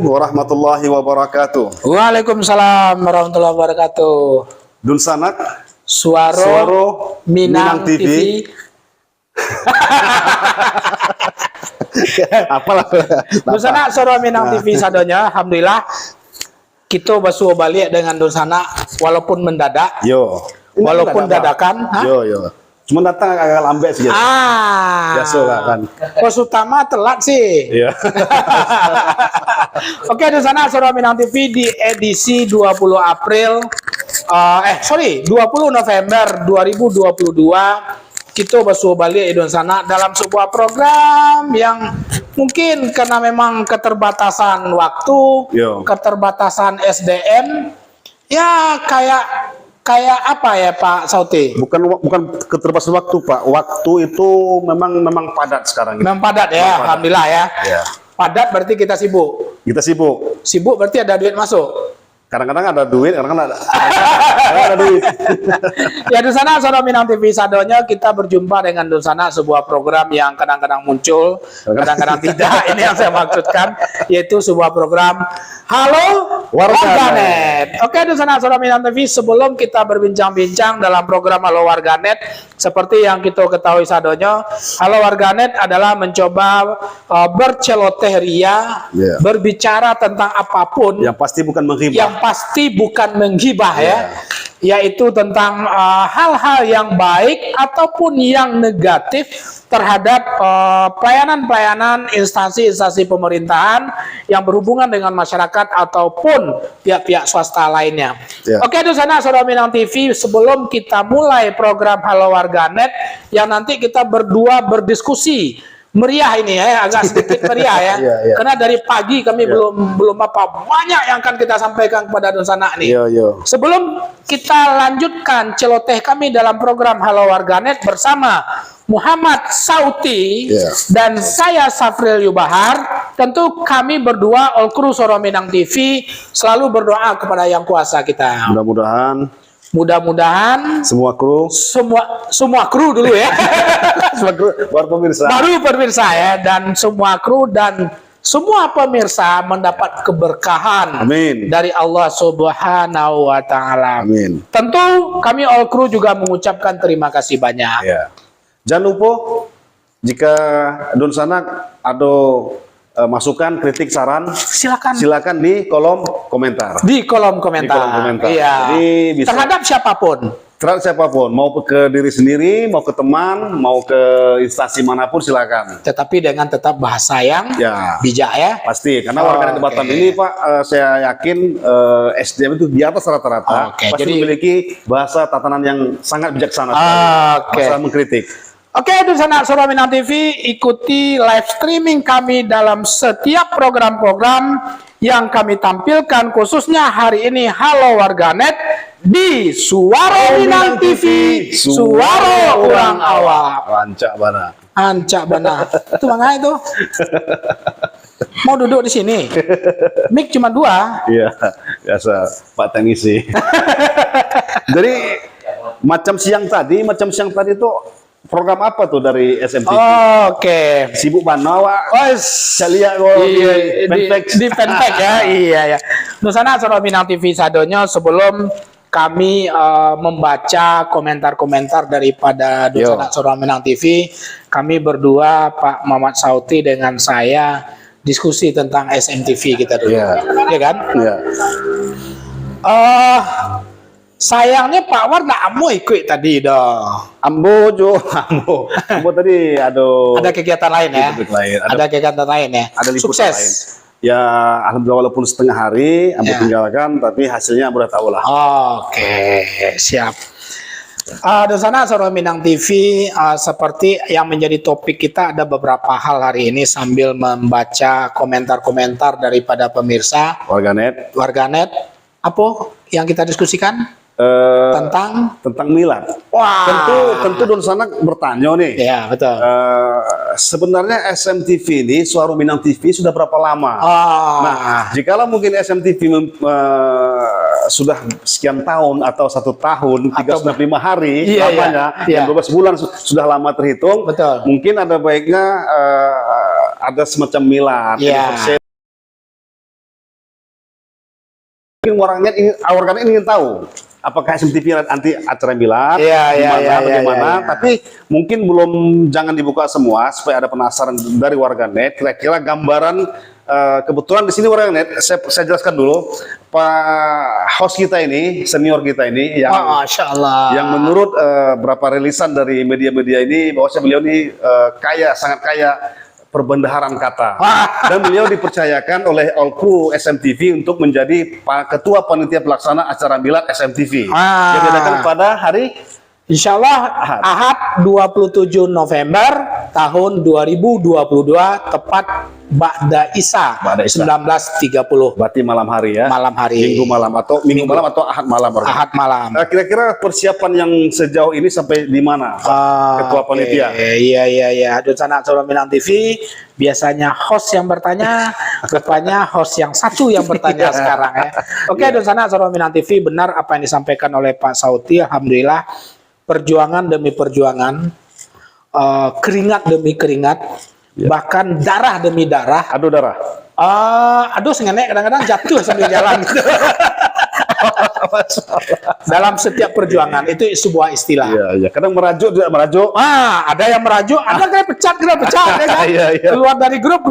warahmatullahi wabarakatuh. Waalaikumsalam warahmatullahi wabarakatuh. Dun Sanak Suaro Minang TV. Apalah. Dun Sanak Suaro Minang TV sadonya. Alhamdulillah kita basuh balik dengan Dun Sanak walaupun mendadak. Yo. Walaupun dadakan. Yo. Cuma datang agak lambat sih. Biasa lah kan. Pos utama telat sih. Iya. Oke, Dun Sanak Suaro Minang TV di edisi 20 April 20 November 2022 kita basuh balik Dun Sanak dalam sebuah program yang mungkin karena memang keterbatasan waktu, keterbatasan SDM, ya kayak apa ya Pak Sauti? Bukan keterbatasan waktu Pak. Waktu itu memang padat sekarang. Memang padat ya, alhamdulillah ya. Padat berarti kita sibuk. Kita sibuk. Sibuk berarti ada duit masuk. Kadang-kadang ada duit, kadang-kadang ada duit. Ya Dun Sanak Suaro Minang TV sadonya kita berjumpa dengan Dun Sanak sebuah program yang kadang-kadang muncul, kadang-kadang tidak. Ini yang saya maksudkan, yaitu sebuah program Halo Warganet. Oke Dun Sanak Suaro Minang TV, sebelum kita berbincang-bincang dalam program Halo Warganet, seperti yang kita ketahui sadonya, Halo Warganet adalah mencoba berceloteh ria, berbicara tentang apapun yang pasti bukan menghibah. Yaitu tentang hal-hal yang baik ataupun yang negatif terhadap pelayanan-pelayanan instansi-instansi pemerintahan yang berhubungan dengan masyarakat ataupun pihak-pihak swasta lainnya. Oke Dun Sanak Suaro Minang TV, sebelum kita mulai program Halo Warganet yang nanti kita berdua berdiskusi meriah ini ya, agak sedikit meriah ya. Karena dari pagi kami belum apa banyak yang akan kita sampaikan kepada Dun Sanak nih. Sebelum kita lanjutkan celoteh kami dalam program Halo Warganet bersama Muhammad Sauti dan saya Safril Yubahar, tentu kami berdua all kru Suaro Minang TV selalu berdoa kepada Yang Kuasa kita. Mudah-mudahan semua kru dulu ya. Semua kru baru pemirsa ya, dan semua kru dan semua pemirsa mendapat keberkahan dari Allah Subhanahu wa taala. Tentu kami all kru juga mengucapkan terima kasih banyak. Jangan lupa jika Dun Sanak ada masukan, kritik, saran, silakan di kolom komentar. Iya. Jadi bisa terhadap siapapun, mau ke diri sendiri, mau ke teman, mau ke instansi manapun silakan. Tetapi dengan tetap bahasa yang bijak ya. Pasti, karena warganet Batam ini Pak, saya yakin SDM itu di atas rata-rata. Pasti memiliki bahasa tatanan yang sangat bijaksana. Bahasa mengkritik. Oke, Dun Sanak Suaro Minang TV, ikuti live streaming kami dalam setiap program-program yang kami tampilkan, khususnya hari ini Halo Warganet di Suaro Minang TV, Suaro Urang Awak. Ancak bana. Itu mana itu? Mau duduk di sini? Mic cuma 2. Iya, biasa Pak Teknisi. Jadi macam siang tadi itu program apa tuh dari SMTV? Sibuk banawa. Calia di fanpage ya. Iya. Dun Sanak Suaro Minang TV sadonya, sebelum kami membaca komentar-komentar daripada Dun Sanak Suaro Minang TV, kami berdua Pak Muhammad Sauti dengan saya diskusi tentang SMTV kita dulu. Iya kan? Sayangnya Pak War nggak ambo ikut tadi dong. Ambo tadi ada kegiatan lain ya. Ada kegiatan lain ya. Ada sukses. Lain. Ya alhamdulillah walaupun setengah hari ambo tinggalkan, tapi hasilnya ambo udah tahu lah. Oke, siap. Dun Sanak Suaro Minang TV, seperti yang menjadi topik kita ada beberapa hal hari ini sambil membaca komentar-komentar daripada pemirsa warganet. Apa yang kita diskusikan? Tentang milad. Tentu Dun Sanak bertanya nih. Ya, betul. Sebenarnya SMTV ini, Suaro Minang TV sudah berapa lama? Nah, jikalau mungkin SMTV sudah sekian tahun atau 1 tahun 365 hari lamanya, 12 bulan sudah lama terhitung. Mungkin ada baiknya ada semacam milad. Mungkin warganet ingin tahu apakah SMTV anti acara Milad, bagaimana. Tapi mungkin belum, jangan dibuka semua supaya ada penasaran dari warganet. Kira-kira gambaran, kebetulan di sini warganet, saya jelaskan dulu. Pak host kita ini, senior kita ini, yang Masya Allah, yang menurut berapa rilisan dari media-media ini, bahwasanya beliau ini sangat kaya perbendaharaan kata, dan beliau dipercayakan oleh all crew SMTV untuk menjadi ketua panitia pelaksana acara Milad SMTV. Yang diadakan pada hari Insya Allah Ahad 27 November tahun 2022, tepat Ba'da Isya 19.30. Berarti malam hari ya? Malam hari. Minggu malam atau Minggu malam atau Ahad malam? Ahad malam. Kira-kira persiapan yang sejauh ini sampai di mana, Ketua Panitia? Iya. Don Sanak Soro Minang TV, biasanya host yang bertanya, rupanya host yang satu yang bertanya sekarang ya. Oke, Don Sanak Soro Minang TV, benar apa yang disampaikan oleh Pak Sauti. Alhamdulillah, perjuangan demi perjuangan, keringat demi keringat, bahkan darah demi darah. Aduh darah. Aduh sengenek kadang-kadang jatuh sambil jalan. Dalam setiap perjuangan itu sebuah istilah. Iya. Kadang merajuk, tidak merajuk. Ada yang merajuk, ada kayak pecat, ya kan? Keluar dari grup.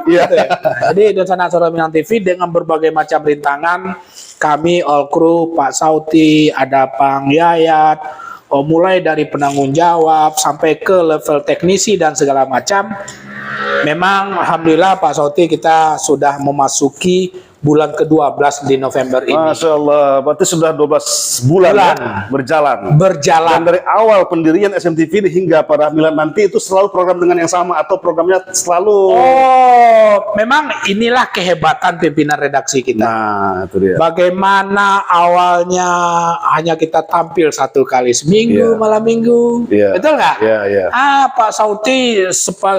Gitu ya. Jadi Don Sanak Soro Minang TV dengan berbagai macam rintangan, kami all crew, Pak Sauti, ada Pang Yayat, mulai dari penanggung jawab sampai ke level teknisi dan segala macam. Memang alhamdulillah Pak Sauti, kita sudah memasuki bulan ke-12 di November ini. Masya Allah, berarti sudah 12 bulan. Ya, berjalan. Dan dari awal pendirian SMTV hingga pada Milad nanti itu selalu program dengan yang sama atau programnya selalu? Memang inilah kehebatan pimpinan redaksi kita. Nah, itu dia. Bagaimana awalnya hanya kita tampil 1 kali seminggu, malam minggu. Betul nggak? Iya. Pak Sauti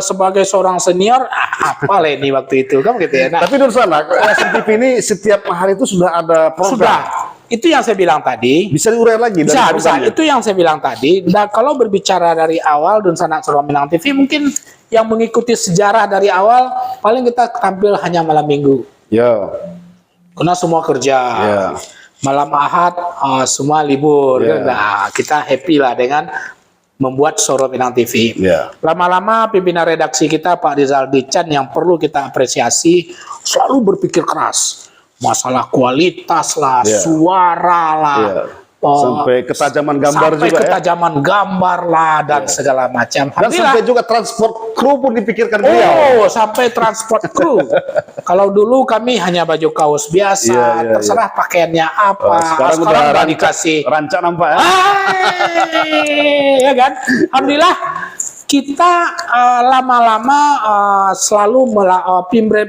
sebagai seorang senior, apa ini waktu itu kan gitu ya. Nah, tapi Don Sanak, SMTV ini setiap hari itu sudah ada program. Sudah. Itu yang saya bilang tadi. Bisa diurai lagi? Bisa. Itu yang saya bilang tadi. Nah, kalau berbicara dari awal Don Sanak Soro Minang TV, mungkin yang mengikuti sejarah dari awal, paling kita tampil hanya malam minggu. Ya. Karena semua kerja. Ya. Malam Ahad semua libur. Nah, kita happy lah dengan membuat Soro Minang TV. Lama-lama pimpinan redaksi kita Pak Rizal Dican yang perlu kita apresiasi selalu berpikir keras. Masalah kualitas lah, suara lah, sampai ketajaman gambar gambar lah dan segala macam. Dan sampai juga transport kru pun dipikirkan beliau. Sampai transport kru. Kalau dulu kami hanya baju kaos biasa, terserah pakaiannya apa. Sekarang udah dikasih rancak nampak ya. Ya kan? Alhamdulillah kita lama-lama selalu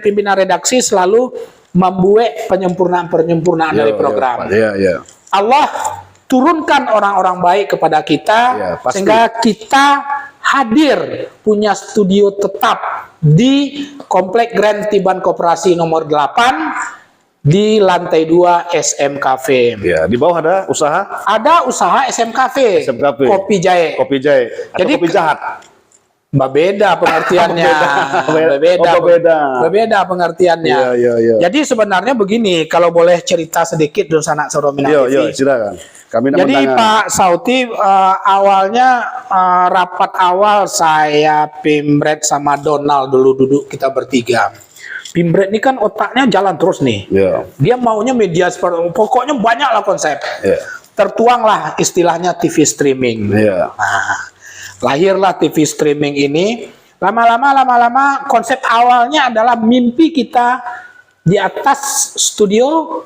pimpinan redaksi selalu membuat penyempurnaan dari program. Allah turunkan orang-orang baik kepada kita, sehingga kita hadir punya studio tetap di Komplek Grand Tiban Koperasi nomor 8 di lantai 2 SM Cafe. Di bawah ada usaha? Ada usaha SM Cafe. Kopi Jahe. Jadi kopi jahat. Beda pengertiannya. Berbeda pengertiannya. Jadi sebenarnya begini, kalau boleh cerita sedikit Don Sanak Soro Minang TV. Silakan. Jadi Pak Sauti awalnya rapat awal saya, Pimbret sama Donald dulu duduk kita bertiga. Pimbret ini kan otaknya jalan terus nih. Dia maunya media seperti, pokoknya banyak lah konsep. Tertuanglah istilahnya TV streaming. Lahirlah TV streaming ini. Lama-lama konsep awalnya adalah mimpi kita di atas studio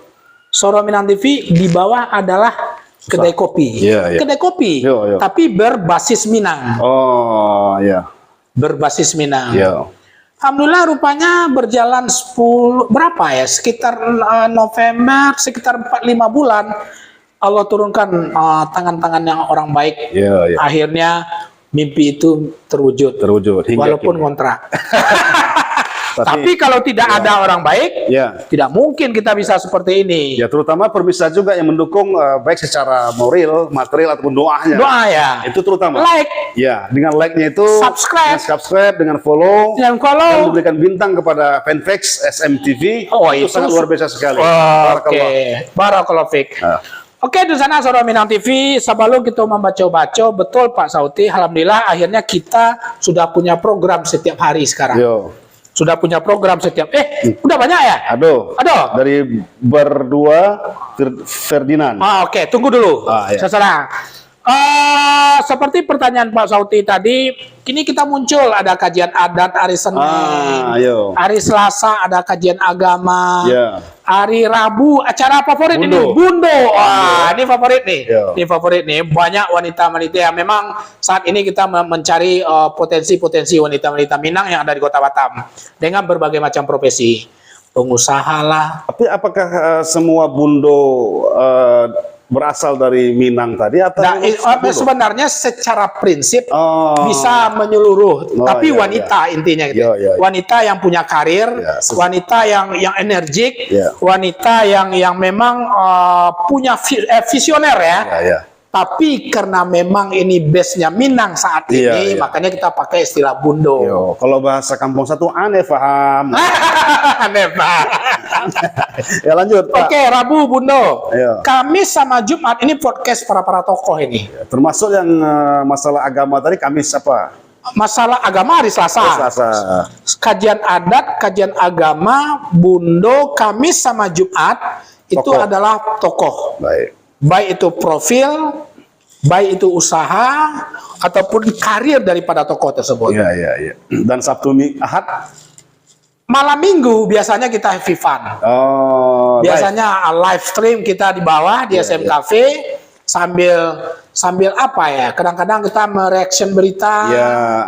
Soro Minang TV, di bawah adalah kedai kopi. Kedai kopi, tapi berbasis Minang. Berbasis Minang. Alhamdulillah rupanya berjalan 10 berapa ya? Sekitar November, sekitar 4-5 bulan Allah turunkan tangan-tangan yang orang baik. Akhirnya mimpi itu terwujud hingga walaupun kontrak. Tapi kalau tidak ada orang baik, tidak mungkin kita bisa seperti ini. Ya, terutama pemirsa juga yang mendukung baik secara moral, material ataupun doanya. Doa ya. Itu terutama. Like. Ya, dengan like-nya itu subscribe, dengan follow, dan follow, memberikan bintang kepada fanpage SMTV. Itu sangat luar biasa sekali. Oke. Barakallahu fiik. Oke, di sana Suara Minang TV, sebelum kita membaca-baca, betul Pak Sauti, alhamdulillah akhirnya kita sudah punya program setiap hari sekarang. Sudah punya program setiap, udah banyak ya? Aduh. Dari berdua Ferdinand. Oke, tunggu dulu. Sekarang. Seperti pertanyaan Pak Sauti tadi, kini kita muncul ada kajian adat hari Senin, hari Selasa ada kajian agama, hari Rabu acara favorit ini Bundo. Wah, ini favorit nih, ini favorit nih. Banyak wanita-wanita yang memang saat ini kita mencari potensi-potensi wanita-wanita Minang yang ada di Kota Batam dengan berbagai macam profesi, pengusaha lah. Tapi apakah semua Bundo berasal dari Minang tadi atau sebenarnya secara prinsip bisa menyeluruh, tapi wanita intinya gitu. Wanita yang punya karir, wanita yang energik, wanita yang memang punya visioner ya. Tapi karena memang ini base-nya Minang saat ini, makanya kita pakai istilah Bundo. Kalau bahasa kampung satu aneh paham. Aneh paham. Ya lanjut Pak. Oke, Rabu Bundo. Kamis sama Jumat ini podcast para tokoh ini. Termasuk yang masalah agama tadi Kamis apa? Masalah agama hari Selasa. Kajian adat, kajian agama, Bundo, Kamis sama Jumat itu adalah tokoh. Baik itu profil, baik itu usaha ataupun karir daripada tokoh tersebut. Dan Sabtu Ahad malam Minggu biasanya kita happy fun. Biasanya live stream kita di bawah di SM Cafe sambil apa ya? Kadang-kadang kita mereaction berita.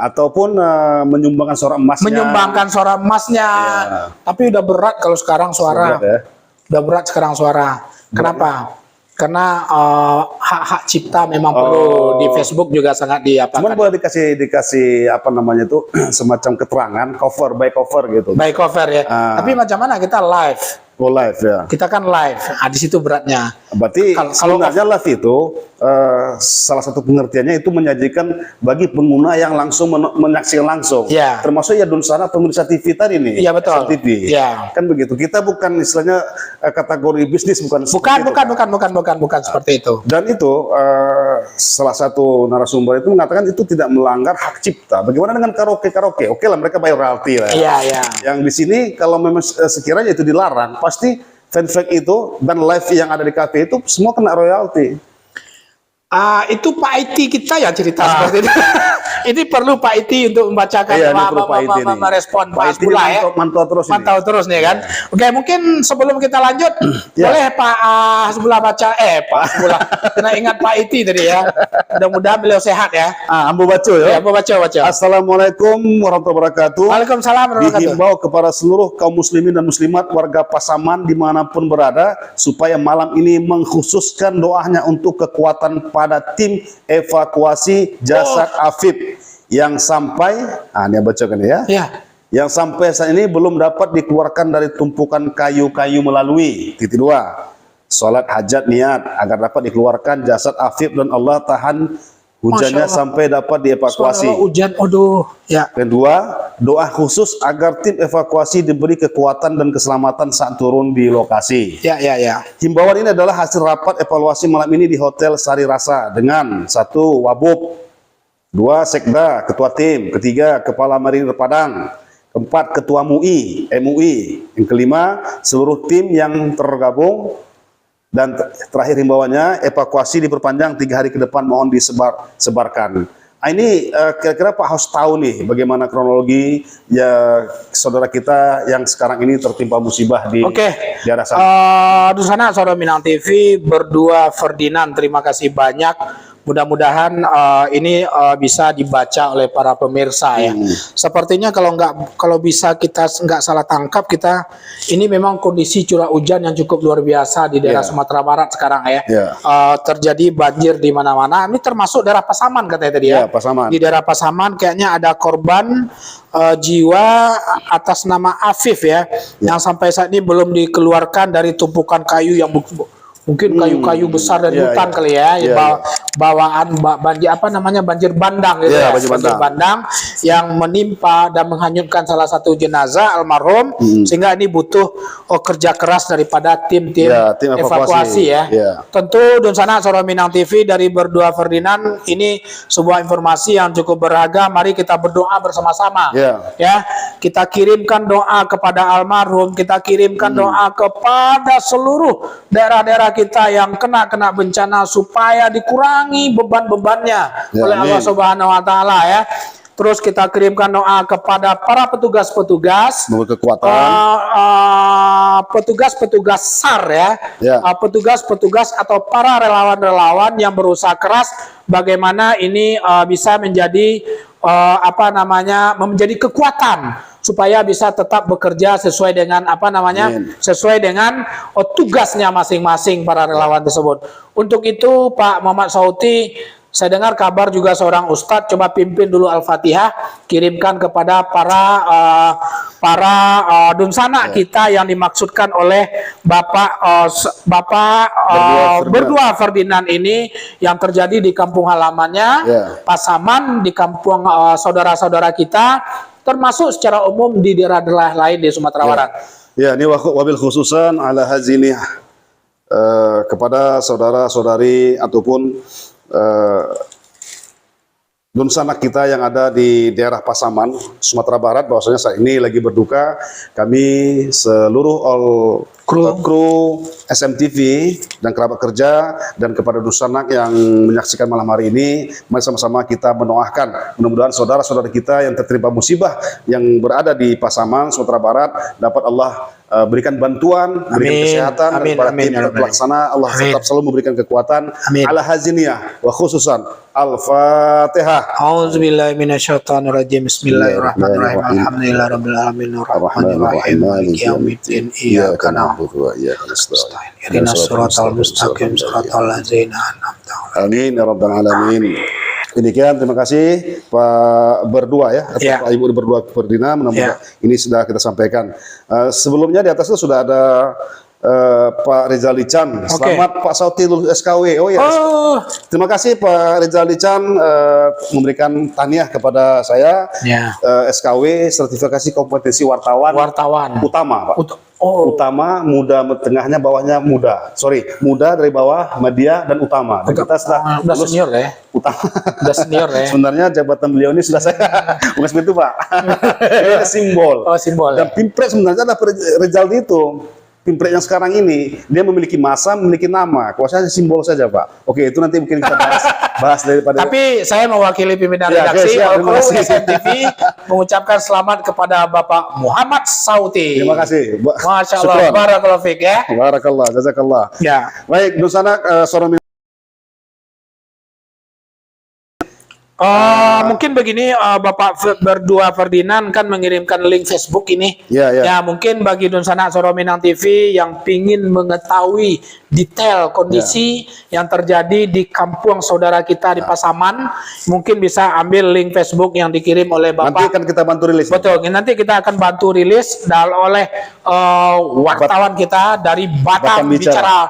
Ataupun menyumbangkan suara emasnya. Menyumbangkan suara emasnya. Tapi udah berat kalau sekarang suara. Udah berat sekarang suara. Kenapa? Karena hak-hak cipta memang perlu di Facebook juga sangat diapakan. Cuman boleh dikasih apa namanya itu semacam keterangan cover by cover gitu. By cover ya. Tapi macam mana kita live? Live ya. Kita kan live. Di situ beratnya. Berarti sebenarnya live itu salah satu pengertiannya itu menyajikan bagi pengguna yang langsung menyaksikan langsung. Termasuk ya Dunsana pemirsa TV tadi nih. Iya betul. TV. Kan begitu. Kita bukan istilahnya kategori bisnis bukan seperti itu. Dan itu salah satu narasumber itu mengatakan itu tidak melanggar hak cipta. Bagaimana dengan karaoke? Oke lah mereka bayar royalti lah. Yang di sini kalau memang sekiranya itu dilarang, pasti fanfake itu dan live yang ada di kafe itu semua kena royalti. Itu Pak IT kita ya cerita seperti itu. Ini perlu Pak IT untuk membacakan, merespon Pak Sebelah ya. Mantau terus nih kan. Oke, mungkin sebelum kita lanjut, boleh Pak Sebelah baca, Pak Sebelah. Kena ingat Pak IT tadi ya. Mudah-mudahan beliau sehat ya. Ambo baca ya. Ambo baca. Assalamualaikum warahmatullahi wabarakatuh. Waalaikumsalam warahmatullahi wabarakatuh. Dihimbau kepada seluruh kaum muslimin dan muslimat warga Pasaman dimanapun berada, supaya malam ini mengkhususkan doanya untuk kekuatan pada tim evakuasi jasad Afif yang sampai, ini bacakan ya, yang sampai saat ini belum dapat dikeluarkan dari tumpukan kayu-kayu melalui titik 2 sholat hajat niat agar dapat dikeluarkan jasad Afif dan Allah tahan hujannya sampai dapat dievakuasi. Hujan, Kedua, doa khusus agar tim evakuasi diberi kekuatan dan keselamatan saat turun di lokasi. Himbauan ini adalah hasil rapat evaluasi malam ini di Hotel Sari Rasa dengan 1. Wabub, 2. Sekda, Ketua Tim, 3. Kepala Marinir Padang, 4. Ketua MUI, yang 5. Seluruh tim yang tergabung. Dan terakhir himbauannya, evakuasi diperpanjang 3 hari ke depan, mohon disebarkan. Ini kira-kira Pak Haus tahu nih bagaimana kronologi ya saudara kita yang sekarang ini tertimpa musibah di daerah sana. Di sana Saudara Minang TV berdua Ferdinand, terima kasih banyak Mudah-mudahan ini bisa dibaca oleh para pemirsa ya. Sepertinya kalau bisa kita nggak salah tangkap, ini memang kondisi curah hujan yang cukup luar biasa di daerah Sumatera Barat sekarang ya. Terjadi banjir di mana-mana. Ini termasuk daerah Pasaman katanya tadi ya. Pasaman. Di daerah Pasaman kayaknya ada korban jiwa atas nama Afif ya, yang sampai saat ini belum dikeluarkan dari tumpukan kayu yang mungkin kayu-kayu besar dari hutan kali ya, bawaan banjir banjir bandang gitu banjir bandang yang menimpa dan menghanyutkan salah satu jenazah almarhum, sehingga ini butuh kerja keras daripada tim evakuasi ya. Tentu Dunsana Suara Minang TV dari Berdua Ferdinand, ini sebuah informasi yang cukup berharga. Mari kita berdoa bersama-sama ya. Kita kirimkan doa kepada almarhum, kita kirimkan doa kepada seluruh daerah-daerah kita yang kena bencana supaya dikurangi beban-bebannya oleh Allah Subhanahu wa taala ya. Terus kita kirimkan doa kepada para petugas-petugas, petugas SAR ya, petugas-petugas atau para relawan-relawan yang berusaha keras bagaimana ini bisa menjadi menjadi kekuatan supaya bisa tetap bekerja sesuai dengan sesuai dengan tugasnya masing-masing para relawan tersebut. Untuk itu Pak Muhammad Sauti, saya dengar kabar juga seorang ustadz, coba pimpin dulu Al-Fatihah, kirimkan kepada para Dunsana kita yang dimaksudkan oleh Bapak Berdua Ferdinand ini, yang terjadi di kampung halamannya Pasaman, di kampung saudara-saudara kita, termasuk secara umum di daerah-daerah lain di Sumatera Barat. Ya, ini wabil khususan ala hazini kepada saudara-saudari ataupun Dunsana kita yang ada di daerah Pasaman, Sumatera Barat, bahwasanya saat ini lagi berduka. Kami seluruh kru SMTV dan kerabat kerja dan kepada Dunsana yang menyaksikan malam hari ini, mari sama-sama kita mendoakan mudah-mudahan saudara-saudara kita yang tertimpa musibah yang berada di Pasaman, Sumatera Barat, dapat Allah berikan bantuan, berikan kesehatan, kepada tim pelaksana Allah tetap selalu memberikan kekuatan. Ala haziniyah wa khususan Al-Fatihah. A'udzubillahi minasyaitonirrajim. Bismillahirrahmanirrahim. Alhamdulillahirabbil alamin arrahmanir rahim maliki yaumiddin iyyaka na'budu wa iyyaka nasta'in ihdinas siratal mustaqim siratal ladzina an'amta 'alaihim. Amin ya rabbal alamin. Demikian, terima kasih Pak Berdua ya, atau Pak Ibu Berdua Ferdinand, mudah-mudahan ini sudah kita sampaikan. Sebelumnya di atas itu sudah ada Pak Rizal Lican. Selamat Pak Sauti lulus SKW. Terima kasih Pak Rizal Lican memberikan tahniah kepada saya. SKW, sertifikasi kompetensi wartawan utama Pak. Utama, muda, tengahnya, bawahnya muda. Muda dari bawah, media, dan utama. Dan kita setelah udah senior ya? Utama. Udah senior ya? Sebenarnya jabatan beliau ini sudah saya, bukan seperti itu Pak. Ini simbol. Simbol. Dan Pimpres sebenarnya ada Rizal itu. Pimpres yang sekarang ini, dia memiliki masa, memiliki nama. Kuasanya simbol saja Pak. Oke, itu nanti mungkin kita bahas daripada. Tapi saya mewakili pimpinan redaksi SMTV mengucapkan selamat kepada Bapak Muhammad Sauti. Terima kasih. Masya Allah, barakallahu fiik ya. Barakallah, jazakallah. Ya. Baik, Dunsana Suara Minang. Mungkin begini, Bapak Berdua Ferdinand kan mengirimkan link Facebook ini. Ya, mungkin bagi Dunsana Suara Minang TV yang ingin mengetahui detail kondisi yang terjadi di kampung saudara kita di Pasaman, mungkin bisa ambil link Facebook yang dikirim oleh Bapak. Nanti akan kita bantu rilis. Betul, nanti kita akan bantu rilis oleh wartawan kita dari Batam Bicara.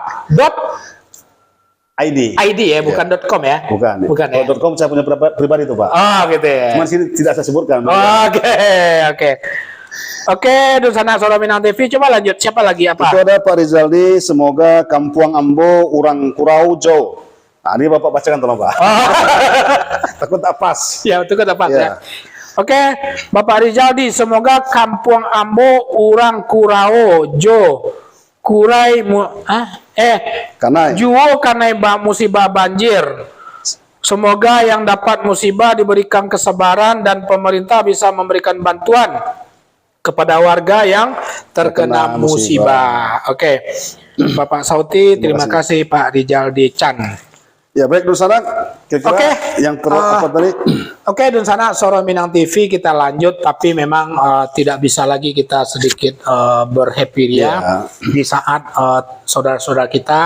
ID ya, bukan .com ya? Bukan. Ya? .com saya punya pribadi itu Pak. Gitu ya. Cuman sini tidak saya sebutkan. Oke, Dunsana Suara Minang TV, coba lanjut. Siapa lagi apa? Itu ada Pak Rizaldi, semoga Kampuang Ambo, Urang Kurau, Jo. Nah, ini Bapak bacakan tolong Pak. Takut tak pas. Ya, takut tak pas ya. Oke, Bapak Rizaldi, semoga Kampuang Ambo, Urang Kurau, Jo. Kurai Juwo kanai musibah banjir. Semoga yang dapat musibah diberikan kesabaran dan pemerintah bisa memberikan bantuan kepada warga yang terkena musibah. Oke. Bapak Sauti, terima kasih Pak Rizal Chan. Ya baik Dunsana, kira-kira yang apa tadi? Oke Dunsana, Soro Minang TV kita lanjut, tapi memang tidak bisa lagi kita sedikit berhappy ya di saat saudara-saudara kita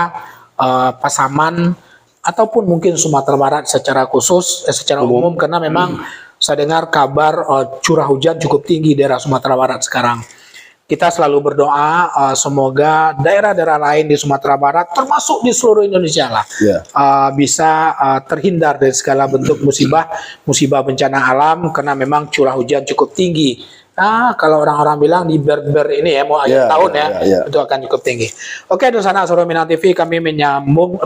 Pasaman ataupun mungkin Sumatera Barat secara khusus, secara umum karena memang saya dengar kabar curah hujan cukup tinggi di daerah Sumatera Barat sekarang. Kita selalu berdoa semoga daerah-daerah lain di Sumatera Barat, termasuk di seluruh Indonesia lah, bisa terhindar dari segala bentuk musibah bencana alam karena memang curah hujan cukup tinggi. Nah, kalau orang-orang bilang di ber ini ya mau akhir tahun itu akan cukup tinggi. Oke, Dunsana Soro Minang TV kami menyambung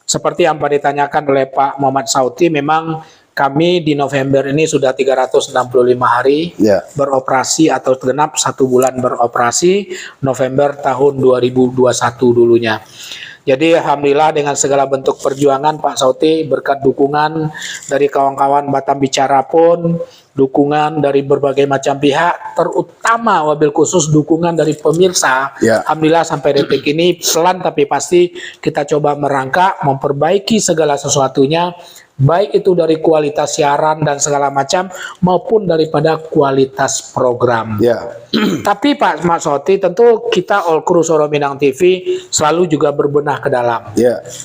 seperti yang Pak ditanyakan oleh Pak Muhammad Sauti, memang kami di November ini sudah 365 hari beroperasi atau genap 1 bulan beroperasi, November tahun 2021 dulunya. Jadi alhamdulillah dengan segala bentuk perjuangan Pak Sauti, berkat dukungan dari kawan-kawan Batam Bicara pun, dukungan dari berbagai macam pihak, terutama wabil khusus dukungan dari pemirsa. Alhamdulillah sampai detik ini pelan tapi pasti kita coba merangkak, memperbaiki segala sesuatunya, baik itu dari kualitas siaran dan segala macam maupun daripada kualitas program. Tapi Pak Mas Sauti, tentu kita all crew Soro Minang TV selalu juga berbenah ke dalam.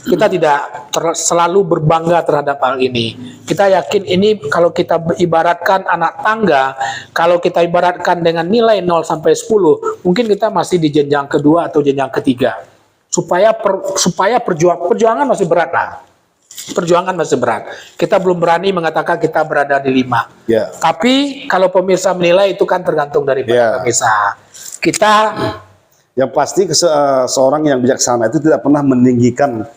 Kita tidak selalu berbangga terhadap hal ini. Kita yakin ini kalau kita ibaratkan anak tangga, kalau kita ibaratkan dengan nilai 0 sampai 10, mungkin kita masih di jenjang kedua atau jenjang ketiga. Supaya perjuangan masih berat lah. Perjuangan masih berat. Kita belum berani mengatakan kita berada di 5. Tapi kalau pemirsa menilai itu kan tergantung dari pemirsa. Kita yang pasti seorang yang bijaksana itu tidak pernah meninggikan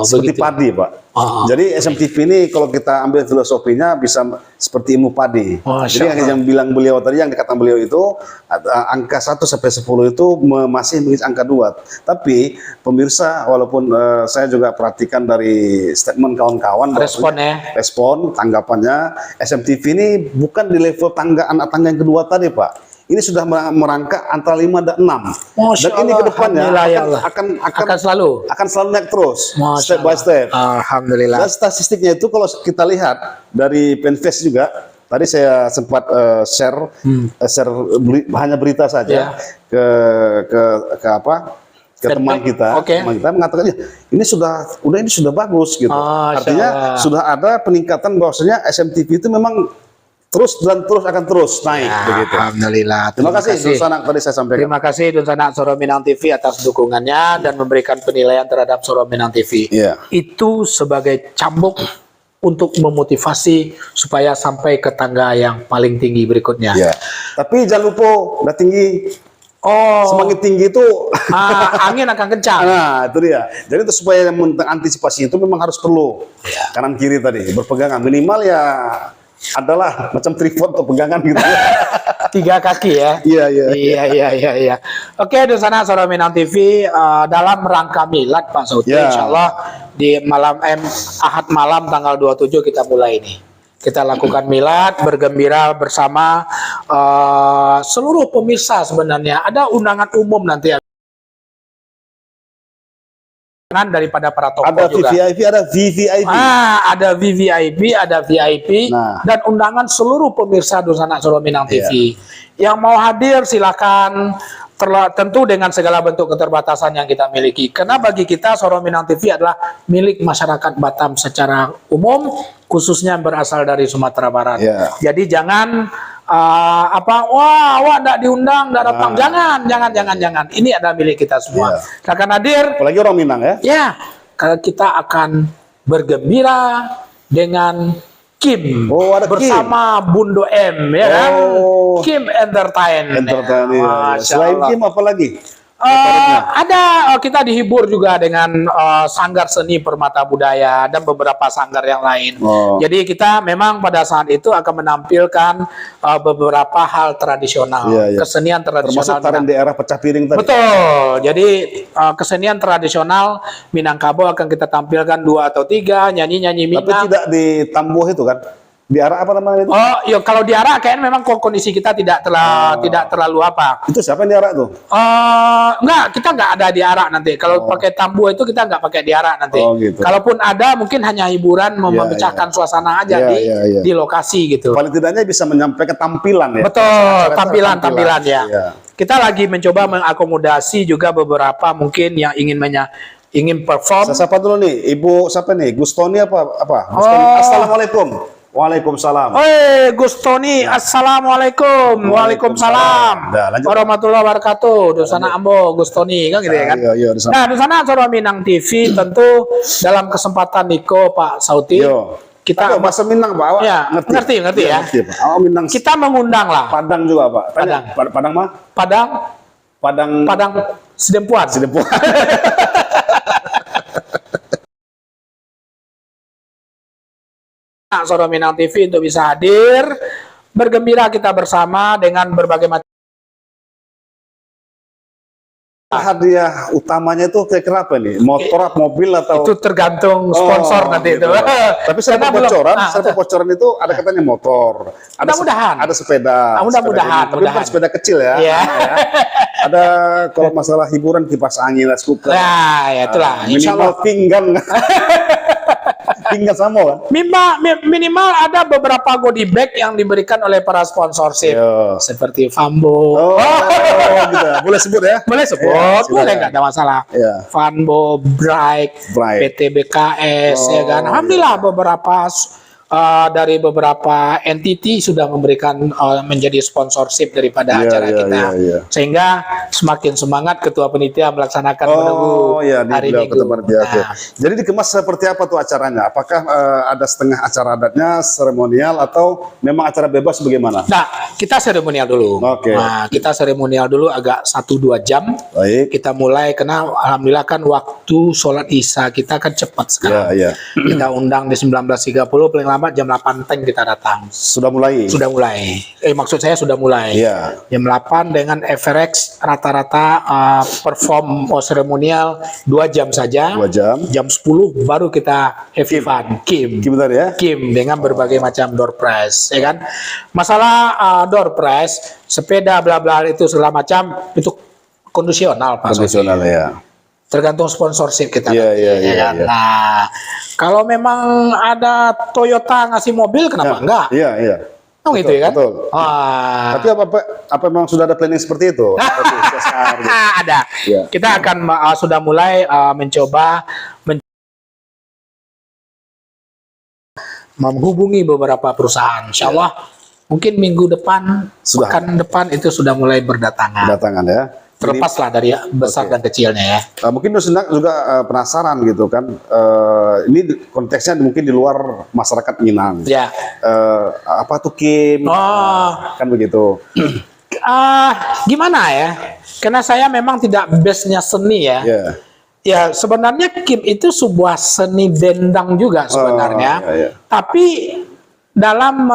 seperti padi, Pak. Jadi SMTV ini kalau kita ambil filosofinya bisa seperti ilmu padi. Jadi yang bilang beliau tadi, yang dikatakan beliau itu angka 1 sampai 10 itu masih mengingat angka 2. Tapi pemirsa, walaupun saya juga perhatikan dari statement kawan-kawan, respon tanggapannya, SMTV ini bukan di level anak tangga yang kedua tadi, Pak. Ini sudah merangkak antara 5 dan 6. Dan ini ke depannya akan selalu naik terus, step by step. Alhamdulillah. Dan statistiknya itu kalau kita lihat dari Penfest juga, tadi saya sempat share hanya berita saja ke teman kita, mengatakan ini sudah bagus gitu. Artinya sudah ada peningkatan bahwasanya SMTV itu memang terus akan terus naik begitu. Alhamdulillah. Terima kasih Dunsana tadi saya sampaikan. Terima kasih Dunsana Soro Minang TV atas dukungannya dan memberikan penilaian terhadap Soro Minang TV. Itu sebagai cambuk untuk memotivasi supaya sampai ke tangga yang paling tinggi berikutnya. Tapi jangan lupa udah tinggi. Semakin tinggi itu angin akan kencang. Nah, itu dia. Jadi itu supaya mengantisipasi itu memang harus perlu kanan kiri tadi berpegangan minimal adalah macam tripod atau pegangan gitu. 3 kaki ya. Iya. Oke, Dunsana Soro Minang TV dalam rangka milad Pak Sauti, insyaallah di Ahad malam tanggal 27 kita mulai ini. Kita lakukan milad, bergembira bersama seluruh pemirsa sebenarnya. Ada undangan umum nanti daripada para tokoh juga. Ada VVIP. Ada VVIP, ada VIP, dan undangan seluruh pemirsa Dunsana Soro Minang TV. Yang mau hadir silakan, tentu dengan segala bentuk keterbatasan yang kita miliki. Karena bagi kita Soro Minang TV adalah milik masyarakat Batam secara umum, khususnya berasal dari Sumatera Barat. Jadi jangan awak tidak diundang, tidak datang. Jangan. Ini adalah milik kita semua. Kita akan hadir. Apalagi orang Minang Kita akan bergembira dengan Kim bersama Kim. Bundo M, kan? Kim Entertain. Selain Kim apa lagi? Ada kita dihibur juga dengan Sanggar Seni Permata Budaya dan beberapa sanggar yang lain. Jadi kita memang pada saat itu akan menampilkan beberapa hal tradisional, kesenian tradisional. Termasuk tarian daerah pecah piring tadi. Betul. Jadi kesenian tradisional Minangkabau akan kita tampilkan 2 atau 3 nyanyi-nyanyi Minang. Tapi tidak di Tambuh itu kan? Diarak apa namanya itu? Oh, ya kalau diarak kayaknya memang kondisi kita tidak terlalu apa. Itu siapa yang diarak tuh? Enggak, kita nggak ada diarak nanti. Kalau pakai tambu itu kita nggak pakai diarak nanti. Gitu. Kalaupun ada, mungkin hanya hiburan memecahkan suasana aja di lokasi gitu. Paling tidaknya bisa menyampaikan tampilan ya. Betul, tampilan ya. Kita lagi mencoba mengakomodasi juga beberapa mungkin yang ingin perform. Siapa dulu nih? Ibu siapa nih? Gustoni apa? Gustoni. Assalamualaikum. Waalaikumsalam. Gustoni, assalamualaikum. Waalaikumsalam. Warahmatullahi wabarakatuh. Dosana Ambo, Gustoni, kan gitu ya kan? Iya, nah, Dosana Soro Minang TV tentu dalam kesempatan Niko Pak Sauti. Kita bahasa Minang Pak, awak ya, ngerti ya. Ngerti, Pak. Awak Minang. Kita mengundang lah. Padang juga Pak. Padang mah? Padang Sidempuan. Soro Minang TV untuk bisa hadir, bergembira kita bersama dengan berbagai macam hadiah utamanya itu kira-kira apa nih? Motor, mobil atau? Itu tergantung sponsor nanti gitu. itu. Tapi serta bocoran itu ada katanya motor, ada sepeda. Mudah-mudahan. Sepeda kecil ya. Ada kalau masalah hiburan kipas angin, rice cooker. Ya itulah. Minimal pinggan. Pinggan sama kan? Minimal ada beberapa goodie bag yang diberikan oleh para sponsorship. Seperti Fambo. Gitu. Boleh sebut ya? Boleh sebut. Boleh, nggak ada masalah. Fambo, Bright, PT BKS, ya kan. Alhamdulillah beberapa dari beberapa entity sudah memberikan menjadi sponsorship daripada acara kita. Sehingga semakin semangat ketua panitia melaksanakan hari Minggu. Jadi dikemas seperti apa tuh acaranya? Apakah ada setengah acara adatnya, seremonial, atau memang acara bebas bagaimana? Nah, kita seremonial dulu. Nah, kita seremonial dulu agak 1-2 jam. Kita mulai karena alhamdulillah kan waktu sholat Isya kita kan cepat sekarang. Kita undang di 19.30 paling lama jam 8 kita datang. Sudah mulai? Sudah mulai. Maksud saya sudah mulai. Jam 8 dengan average rata-rata perform seremonial 2 jam saja. 2 jam. Jam 10 baru kita heavy fun. Kim dengan berbagai macam door prize, ya kan? Masalah door prize, sepeda bla bla itu segala macam itu kondisional Pak. Kondisional ya. Tergantung sponsorship kita. Iya. Nah, kalau memang ada Toyota ngasih mobil, kenapa enggak? Iya. Oh, gitu ya kan? Betul. Tapi apa memang sudah ada planning seperti itu? Ada. Kita akan sudah mulai mencoba menghubungi beberapa perusahaan. Insya Allah mungkin minggu depan, pekan depan itu sudah mulai berdatangan ya. Terlepaslah dari besar dan kecilnya ya. Mungkin Dosenak juga penasaran gitu kan. Ini konteksnya mungkin di luar masyarakat Minang. Apa tuh Kim? Kan begitu. Gimana ya? Karena saya memang tidak base-nya seni ya. Ya sebenarnya Kim itu sebuah seni dendang juga sebenarnya. Tapi dalam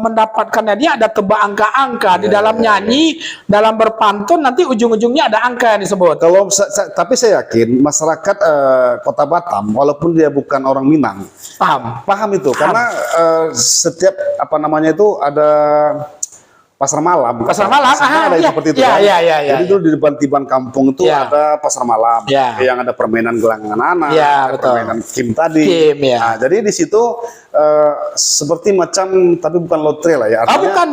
mendapatkannya dia ada tebak angka-angka di dalam nyanyi, dalam berpantun nanti ujung-ujungnya ada angka yang disebut. Tapi saya yakin masyarakat Kota Batam walaupun dia bukan orang Minang paham itu karena setiap itu ada pasar malam. Ada seperti itu. Jadi dulu di depan Tiban Kampung itu ada pasar malam yang ada permainan gelangan anak, permainan Kim tadi. Nah, jadi di situ seperti macam tapi bukan lotre lah ya. Artinya,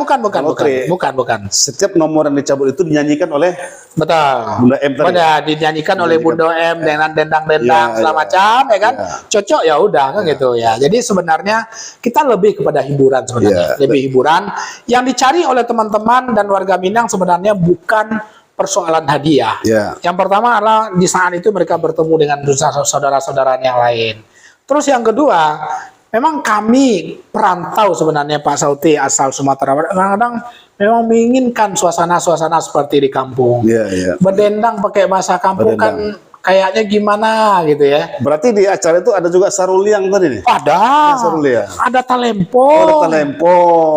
bukan. Setiap nomor yang dicabut itu dinyanyikan oleh Bunda M tadi. Dinyanyikan oleh Bunda M dengan dendang-dendang segala macam ya kan. Cocok ya udah kan gitu ya. Jadi sebenarnya kita lebih kepada hiburan sebenarnya. Lebih hiburan yang dicari oleh teman-teman dan warga Minang sebenarnya bukan persoalan hadiah. Yang pertama adalah di saat itu mereka bertemu dengan saudara-saudara yang lain. Terus yang kedua, memang kami perantau sebenarnya Pak Sauti asal Sumatera Barat kadang-kadang memang menginginkan suasana-suasana seperti di kampung. Berdendang pakai bahasa kampung kan kayaknya gimana gitu ya. Berarti di acara itu ada juga saruliang tadi nih? Ada talempong.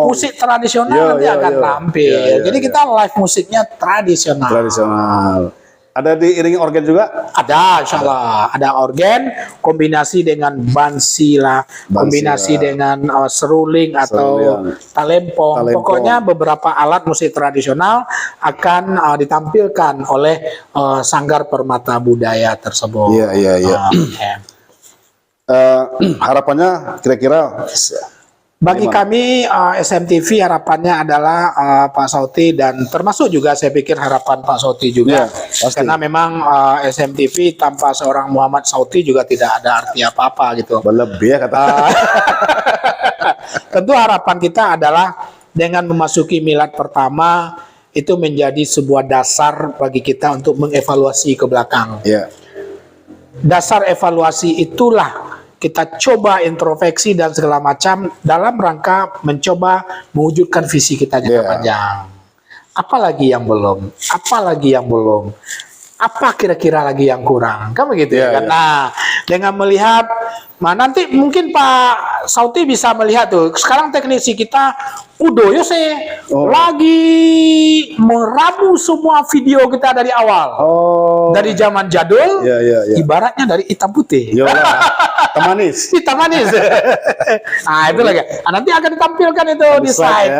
Musik tradisional nanti akan tampil. Jadi kita live musiknya tradisional. Ada diiringi organ juga? Ada, insya Allah. Ada organ, kombinasi dengan bansila, kombinasi dengan seruling atau talempong. Pokoknya beberapa alat musik tradisional akan ditampilkan oleh Sanggar Permata Budaya tersebut. Iya. Harapannya kira-kira bagi kami SMTV harapannya adalah Pak Sauti, dan termasuk juga saya pikir harapan Pak Sauti juga, karena memang SMTV tanpa seorang Muhammad Sauti juga tidak ada arti apa-apa gitu. Berlebih ya kata. Tentu harapan kita adalah dengan memasuki milad pertama itu menjadi sebuah dasar bagi kita untuk mengevaluasi ke belakang. Dasar evaluasi itulah kita coba introspeksi dan segala macam dalam rangka mencoba mewujudkan visi kita jangka panjang. Apalagi yang belum? Apalagi yang belum? Apa kira-kira lagi yang kurang? Kan begitu ya kan? Nah, dengan melihat, nanti mungkin Pak Sauti bisa melihat tuh. Sekarang teknisi kita Udo Yose lagi meramu semua video kita dari awal. Dari zaman jadul, ibaratnya dari hitam putih. Temanis. Hitam manis. Nah, itu lagi. Nanti akan ditampilkan itu di slide.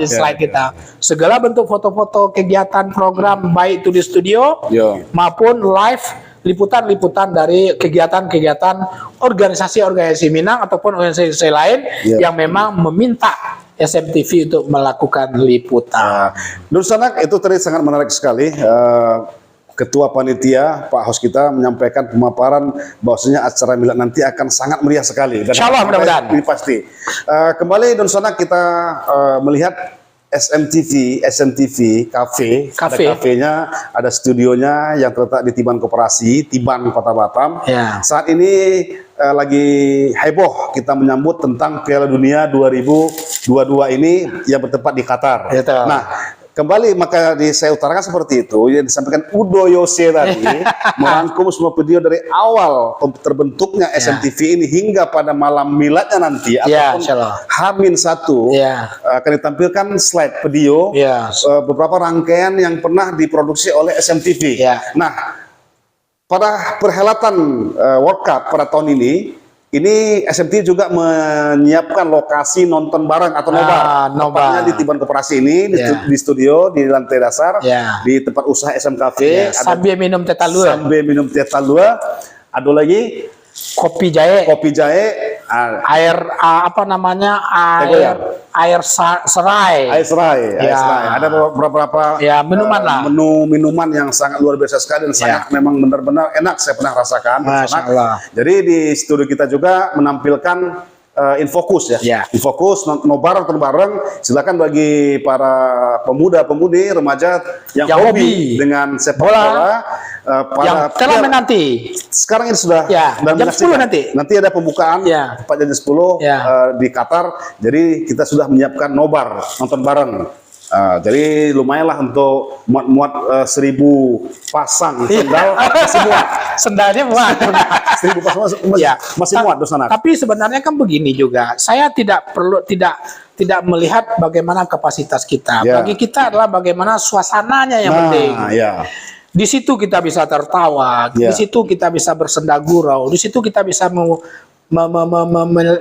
Di slide kita. Segala bentuk foto-foto kegiatan program, baik itu di studio maupun live, liputan-liputan dari kegiatan-kegiatan organisasi-organisasi Minang ataupun organisasi lain yang memang meminta SMTV untuk melakukan liputan. Nur Sanak, itu tadi sangat menarik sekali. Ketua Panitia, Pak Host kita menyampaikan pemaparan bahwasanya acara milad nanti akan sangat meriah sekali. Insyaallah, mudah-mudahan. Ini pasti. Kembali Nur Sanak, kita melihat SMTV Cafe. Ada kafenya, ada studionya yang terletak di Tiban Koperasi, Tiban, Kota Batam. Saat ini lagi heboh kita menyambut tentang Piala Dunia 2022 ini yang bertempat di Qatar. Nah, kembali maka saya utarakan seperti itu yang disampaikan Udo Yose tadi merangkum semua video dari awal terbentuknya SMTV ini hingga pada malam miladnya nanti ataupun H-1 akan ditampilkan slide video beberapa rangkaian yang pernah diproduksi oleh SMTV. Nah, pada perhelatan World Cup pada tahun ini SMTV juga menyiapkan lokasi nonton bareng atau nobar. Tempatnya di Tiban Koperasi ini, di studio, di lantai dasar, di tempat usaha SM Cafe. Sambil minum teh talua. Ada lagi kopi jahe, air apa namanya, air serai. Ada beberapa minuman lah. Minuman yang sangat luar biasa sekali dan sangat memang benar-benar enak, saya pernah rasakan. Jadi di studio kita juga menampilkan Infokus Infokus nobar bareng. Silakan bagi para pemuda-pemudi remaja yang hobi dengan sepak bola yang telah menanti. Sekarang ini sudah jam 10 nanti. Nanti ada pembukaan tepat jam 10 di Qatar. Jadi kita sudah menyiapkan nobar nonton bareng. Jadi lumayanlah untuk muat 1000 pasang sendal masih muat. Sendalnya muat. 1000 pasang masih muat di sana. Tapi sebenarnya kan begini juga. Saya tidak melihat bagaimana kapasitas kita. Bagi kita adalah bagaimana suasananya yang penting. Di situ kita bisa tertawa, di situ kita bisa bersenda gurau, di situ kita bisa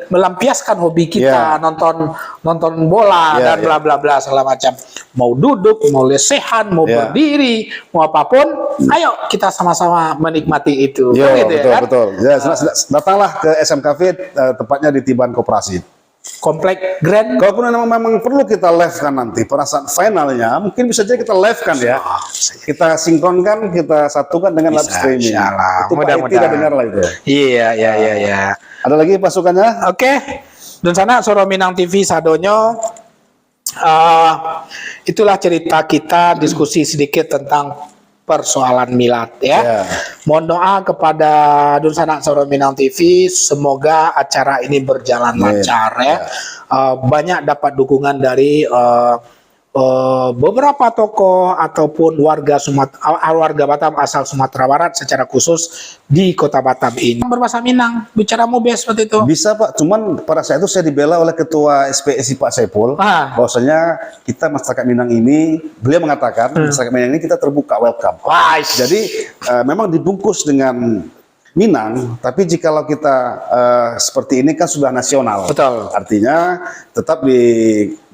melampiaskan hobi kita, nonton bola dan bla bla bla segala macam. Mau duduk, mau lesehan, mau berdiri, mau apapun, ayo kita sama-sama menikmati itu. Betul. Datanglah ke SM Cafe, tepatnya di Tiban Koperasi. Komplek Grand. Kalaupun memang perlu kita live kan nanti pada saat finalnya, mungkin bisa jadi kita live kan ya. Kita sinkronkan, kita satukan dengan live streaming. Itu mudah-mudahan dengar lah itu. Iya. Ada lagi pasukannya? Oke. Dan sana Soro Minang TV sadonyo. Itulah cerita kita, diskusi sedikit tentang persoalan milad Mohon doa kepada Dun Sanak Soro Minang TV, semoga acara ini berjalan lancar Banyak dapat dukungan dari beberapa tokoh ataupun warga Batam asal Sumatera Barat secara khusus di Kota Batam ini berbahasa Minang, bicara Mubes seperti itu. Bisa Pak, cuman pada saat itu saya dibela oleh Ketua SPSI Pak Saiful, bahwasanya kita masyarakat Minang ini, beliau mengatakan masyarakat Minang ini kita terbuka, welcome. Jadi memang dibungkus dengan Minang, tapi jikalau kita seperti ini kan sudah nasional. Betul. Artinya tetap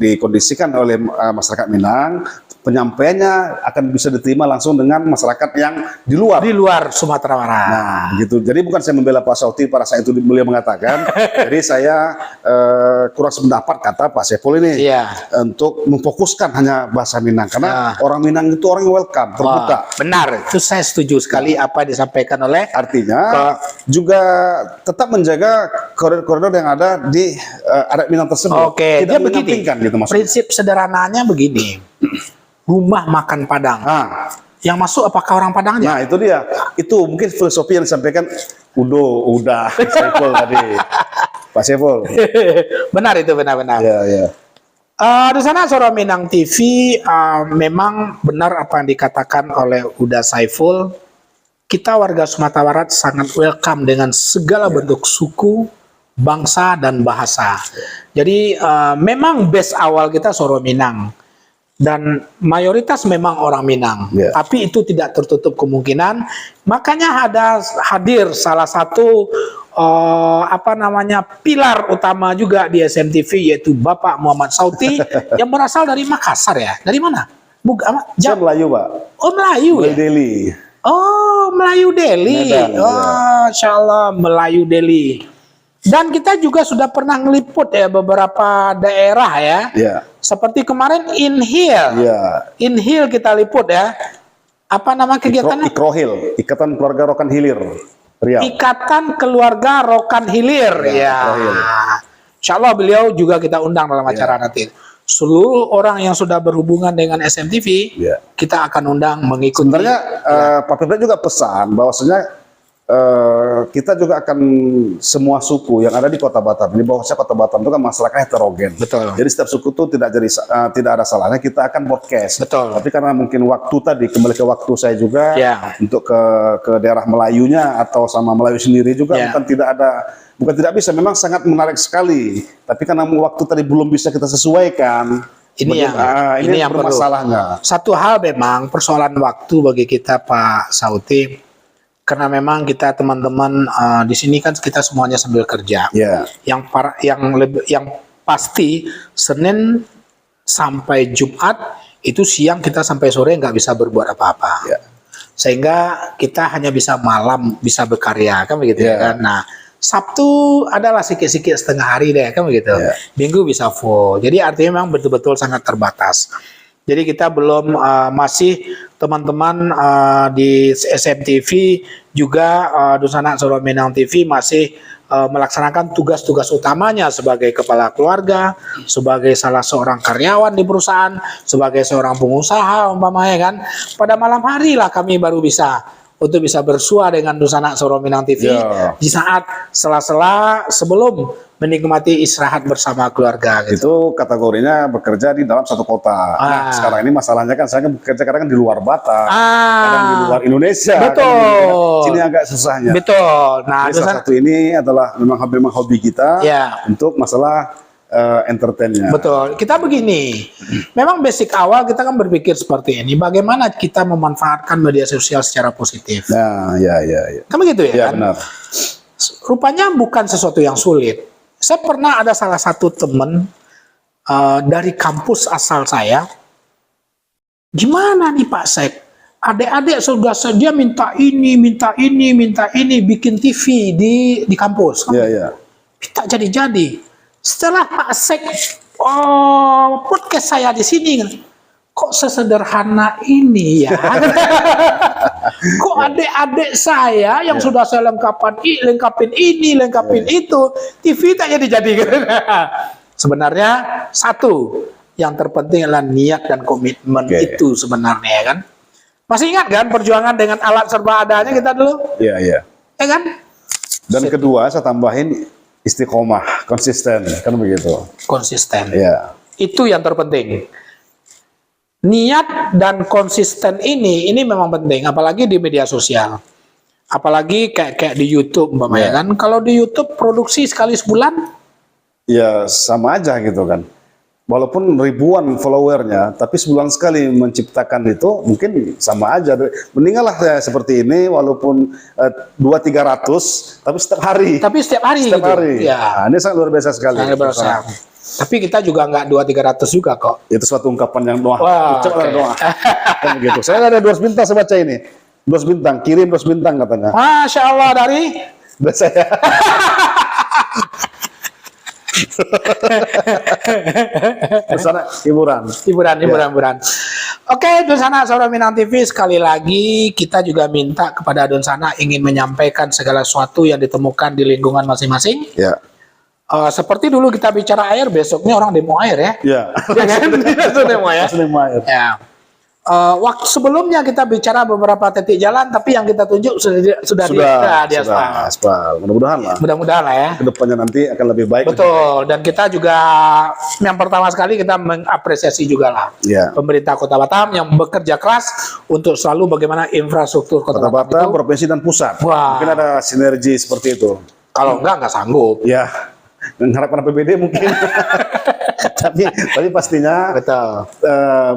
dikondisikan oleh masyarakat Minang, penyampaiannya akan bisa diterima langsung dengan masyarakat yang di luar Sumatera Barat. Nah, gitu. Jadi bukan saya membela Pak Sauti, pada saat itu beliau mengatakan, jadi saya kurang sependapat kata Pak Saiful ini untuk memfokuskan hanya bahasa Minang karena orang Minang itu orang yang welcome, terbuka. Benar, itu saya setuju sekali apa yang disampaikan oleh. Artinya juga tetap menjaga koridor-koridor yang ada di adat Minang tersebut. Oke, dia begini. Gitu, prinsip sederhananya begini. Rumah makan Padang. Yang masuk apakah orang Padang aja? Nah, itu dia. Itu mungkin filosofi yang disampaikan udah Saiful tadi. Pak Saiful. Benar itu, benar-benar. Iya. Di sana Suara Minang TV memang benar apa yang dikatakan oleh Uda Saiful. Kita warga Sumatera Barat sangat welcome dengan segala bentuk suku, bangsa, dan bahasa. Jadi memang base awal kita Suara Minang. Dan mayoritas memang orang Minang, tapi itu tidak tertutup kemungkinan. Makanya hadir salah satu pilar utama juga di SMTV, yaitu Bapak Muhammad Sauti yang berasal dari Makassar ya. Dari mana? Saya Melayu, Pak. Oh, Melayu ya? Delhi. Oh, Melayu Delhi. Insya Allah Melayu Delhi. Dan kita juga sudah pernah ngeliput ya beberapa daerah ya. Seperti kemarin Inhil kita liput ya. Apa nama kegiatannya? Ikrohil, Ikatan Keluarga Rokan Hilir, Riau. Ikatan Keluarga Rokan Hilir ya. Insya Allah beliau juga kita undang dalam acara nanti. Seluruh orang yang sudah berhubungan dengan SMTV, kita akan undang mengikuti. Sebenarnya Pak Pemda juga pesan bahwasanya kita juga akan semua suku yang ada di Kota Batam. Di bawahnya Kota Batam itu kan masyarakat heterogen. Betul. Jadi setiap suku itu tidak ada salahnya kita akan broadcast. Betul. Tapi karena mungkin waktu tadi kembali ke waktu saya juga untuk ke daerah Melayunya atau sama Melayu sendiri juga bukan tidak bisa. Memang sangat menarik sekali. Tapi karena waktu tadi belum bisa kita sesuaikan. Ini yang bermasalahnya. Satu hal memang persoalan waktu bagi kita Pak Sauti. Karena memang kita teman-teman di sini kan kita semuanya sambil kerja. Yang pasti Senin sampai Jumat itu siang kita sampai sore nggak bisa berbuat apa-apa. Sehingga kita hanya bisa malam bisa berkarya kan begitu ya kan. Nah, Sabtu adalah sikit-sikit setengah hari deh kan begitu. Minggu bisa full. Jadi artinya memang betul-betul sangat terbatas. Jadi kita belum masih teman-teman di SMTV juga Dusun Anak Suara Minang TV masih melaksanakan tugas-tugas utamanya sebagai kepala keluarga, sebagai salah seorang karyawan di perusahaan, sebagai seorang pengusaha umpamanya kan. Pada malam hari lah kami baru bisa bersua dengan Dusun Anak Suara Minang TV di saat sela-sela sebelum menikmati istirahat bersama keluarga gitu. Itu kategorinya bekerja di dalam satu kota. Nah, sekarang ini masalahnya kan saya bekerja kadang di luar Batam, kadang di luar Indonesia. Betul. Sini agak susahnya. Betul. Nah, salah satu ini adalah memang hobi kita untuk masalah entertainnya. Betul. Kita begini, memang basic awal kita kan berpikir seperti ini. Bagaimana kita memanfaatkan media sosial secara positif? Nah, ya. Kan begitu ya? Kan? Benar. Rupanya bukan sesuatu yang sulit. Saya pernah ada salah satu teman dari kampus asal saya. Gimana nih Pak Sek? Adik-adik sudah saja minta ini, bikin TV di kampus. Kita jadi. Setelah Pak Sek podcast saya di sini, kok sesederhana ini ya? Kok adik-adik saya yang sudah saya lengkapin itu, TV tak jadi. Sebenarnya satu yang terpenting adalah niat dan komitmen itu sebenarnya kan. Masih ingat kan perjuangan dengan alat serba adanya kita dulu? Iya. Ya kan? Dan kedua saya tambahin istiqomah, konsisten, kan begitu. Konsisten. Iya. Itu yang terpenting. niat dan konsisten ini memang penting, apalagi di media sosial. Apalagi kayak di YouTube umpamanya kan. Kalau di YouTube produksi sekali sebulan, ya sama aja gitu kan. Walaupun ribuan followernya, tapi sebulan sekali menciptakan itu mungkin sama aja. Mendinganlah saya seperti ini, walaupun 200-300, tapi setiap hari. Setiap hari. Ya. Nah, ini sangat luar biasa sekali. Tapi kita juga nggak 200-300 juga kok. Itu suatu ungkapan yang doa. Okay. Doa. Kan begitu. Saya ada 2 bintang, saya baca ini. 2 bintang, kirim 2 bintang katanya. Masya Allah, dari saya. Sana hiburan. Oke, Donsana Suara Minang TV, sekali lagi kita juga minta kepada Donsana ingin menyampaikan segala sesuatu yang ditemukan di lingkungan masing-masing. Ya. Seperti dulu kita bicara air, besoknya orang demo air ya. Ya. Demo air. Ya. Waktu sebelumnya kita bicara beberapa titik jalan, tapi yang kita tunjuk sudah di aspal. Mudah-mudahan lah ya. Kedepannya nanti akan lebih baik. Betul. Dan kita juga yang pertama sekali kita mengapresiasi juga lah pemerintah Kota Batam yang bekerja keras untuk selalu bagaimana infrastruktur Kota Batam, provinsi dan pusat. Mungkin ada sinergi seperti itu. Kalau nggak sanggup. Ya. Mengharapkan APBD mungkin. tapi pastinya